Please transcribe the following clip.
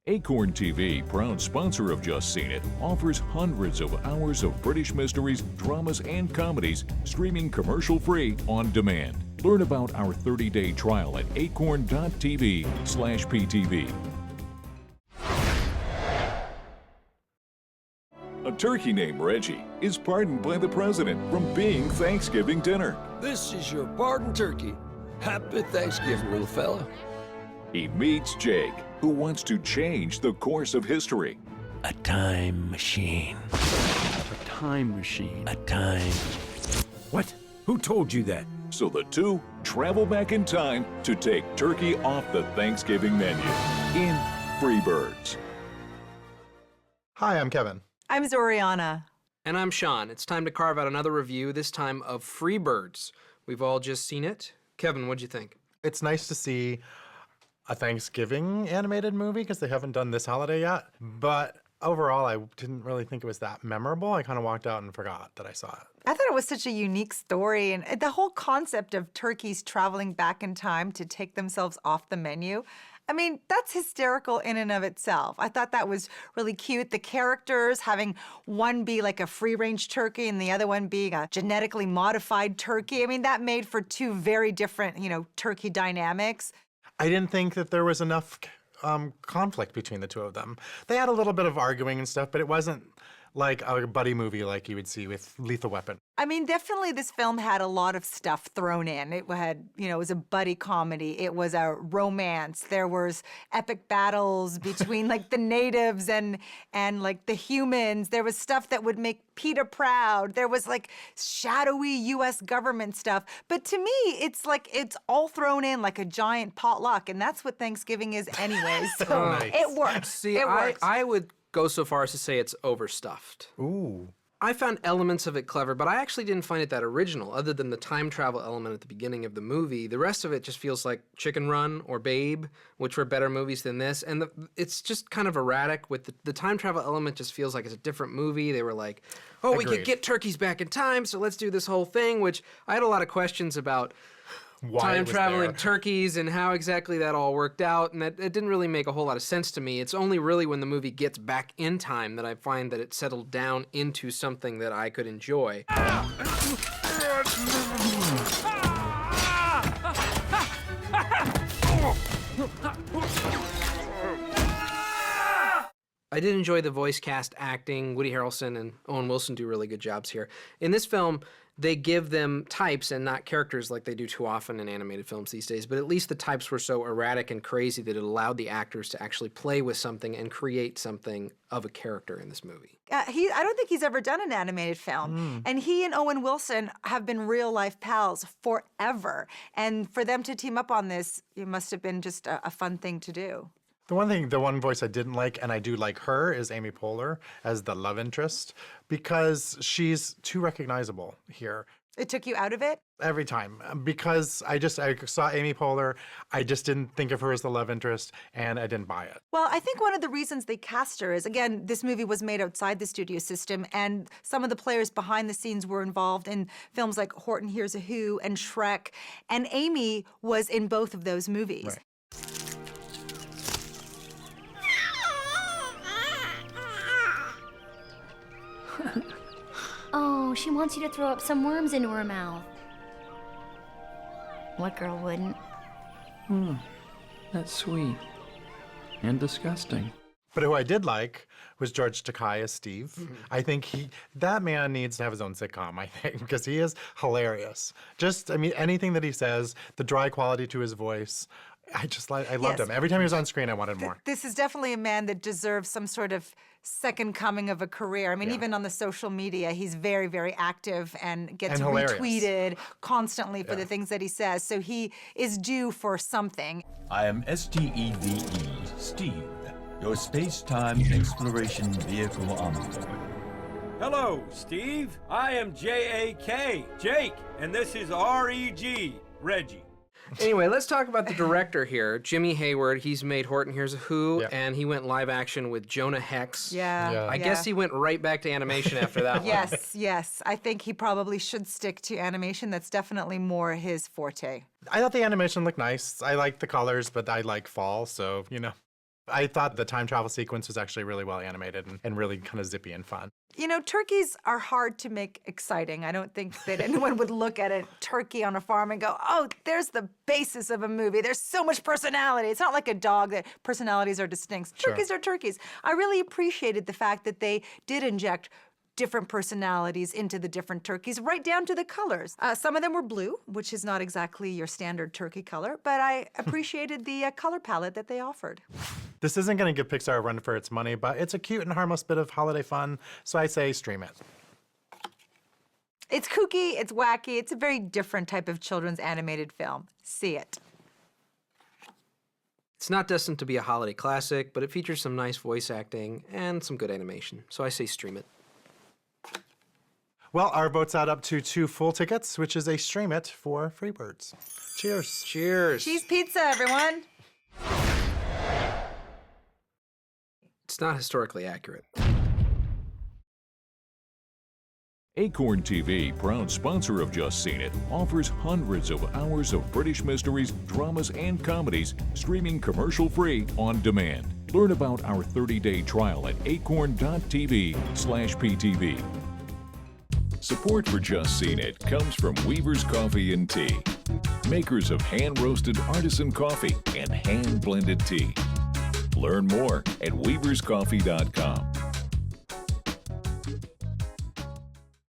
Acorn TV, proud sponsor of Just Seen It, offers hundreds of hours of British mysteries, dramas, and comedies streaming commercial-free on demand. Learn about our 30-day trial at acorn.tv/PTV. A turkey named Reggie is pardoned by the president from being Thanksgiving dinner. This is your pardon turkey. Happy Thanksgiving, little fella. He meets Jake, who wants to change the course of history. A time machine. A time machine. A time... What? Who told you that? So the two travel back in time to take turkey off the Thanksgiving menu in Freebirds. Hi, I'm Kevin. I'm Zorianna. And I'm Sean. It's time to carve out another review, this time of Freebirds. We've all just seen it. Kevin, what'd you think? It's nice to see a Thanksgiving animated movie because they haven't done this holiday yet. But overall, I didn't really think it was that memorable. I kind of walked out and forgot that I saw it. I thought it was such a unique story, and the whole concept of turkeys traveling back in time to take themselves off the menu. I mean, that's hysterical in and of itself. I thought that was really cute. The characters, having one be like a free-range turkey and the other one being a genetically modified turkey. I mean, that made for two very different, turkey dynamics. I didn't think that there was enough conflict between the two of them. They had a little bit of arguing and stuff, but it wasn't like a buddy movie like you would see with Lethal Weapon. I mean, definitely this film had a lot of stuff thrown in. It had, it was a buddy comedy. It was a romance. There was epic battles between like the natives and like the humans. There was stuff that would make PETA proud. There was like shadowy U.S. government stuff. But to me, it's like it's all thrown in like a giant potluck, and that's what Thanksgiving is anyway. So Nice. It works. See, it works. I would go so far as to say it's overstuffed. Ooh. I found elements of it clever, but I actually didn't find it that original. Other than the time travel element at the beginning of the movie, the rest of it just feels like Chicken Run or Babe, which were better movies than this. And it's just kind of erratic. With the time travel element just feels like it's a different movie. They were like, oh, we could get turkeys back in time, so let's do this whole thing, which I had a lot of questions about. Time traveling turkeys and how exactly that all worked out, and it didn't really make a whole lot of sense to me. It's only really when the movie gets back in time that I find that it settled down into something that I could enjoy. I did enjoy the voice cast acting. Woody Harrelson and Owen Wilson do really good jobs here. In this film, they give them types and not characters like they do too often in animated films these days, but at least the types were so erratic and crazy that it allowed the actors to actually play with something and create something of a character in this movie. I don't think he's ever done an animated film. And he and Owen Wilson have been real-life pals forever. And for them to team up on this, it must have been just a fun thing to do. The one voice I didn't like, and I do like her, is Amy Poehler as the love interest, because she's too recognizable here. It took you out of it? Every time, because I saw Amy Poehler, I just didn't think of her as the love interest, and I didn't buy it. Well, I think one of the reasons they cast her is, again, this movie was made outside the studio system, and some of the players behind the scenes were involved in films like Horton Hears a Who and Shrek, and Amy was in both of those movies. Right. Oh, she wants you to throw up some worms into her mouth. What girl wouldn't? That's sweet. And disgusting. But who I did like was George Takei as Steve. I think that man needs to have his own sitcom, I think, because he is hilarious. Anything that he says, the dry quality to his voice, I loved him. Every time he was on screen, I wanted more. This is definitely a man that deserves some sort of second coming of a career. I mean, even on the social media, he's very, very active and gets retweeted constantly for the things that he says. So he is due for something. I am STEVE, Steve, your space-time exploration vehicle envoy. Hello, Steve. I am JAK, Jake, and this is REG, Reggie. Anyway, let's talk about the director here, Jimmy Hayward. He's made Horton Hears a Who, and he went live action with Jonah Hex. I guess he went right back to animation after that one. Yes. I think he probably should stick to animation. That's definitely more his forte. I thought the animation looked nice. I like the colors, but I like fall, so, I thought the time travel sequence was actually really well animated and really kind of zippy and fun. You know, turkeys are hard to make exciting. I don't think that anyone would look at a turkey on a farm and go, oh, there's the basis of a movie. There's so much personality. It's not like a dog that personalities are distinct. Turkeys are turkeys. I really appreciated the fact that they did inject different personalities into the different turkeys, right down to the colors. Some of them were blue, which is not exactly your standard turkey color, but I appreciated the color palette that they offered. This isn't going to give Pixar a run for its money, but it's a cute and harmless bit of holiday fun, so I say stream it. It's kooky, it's wacky, it's a very different type of children's animated film. See it. It's not destined to be a holiday classic, but it features some nice voice acting and some good animation, so I say stream it. Well, our vote's add up to 2 full tickets, which is a stream it for Freebirds. Cheers. Cheers. Cheese pizza, everyone. It's not historically accurate. Acorn TV, proud sponsor of Just Seen It, offers hundreds of hours of British mysteries, dramas, and comedies streaming commercial-free on demand. Learn about our 30-day trial at acorn.tv/PTV. Support for Just Seen It comes from Weaver's Coffee and Tea, makers of hand-roasted artisan coffee and hand-blended tea. Learn more at weaverscoffee.com.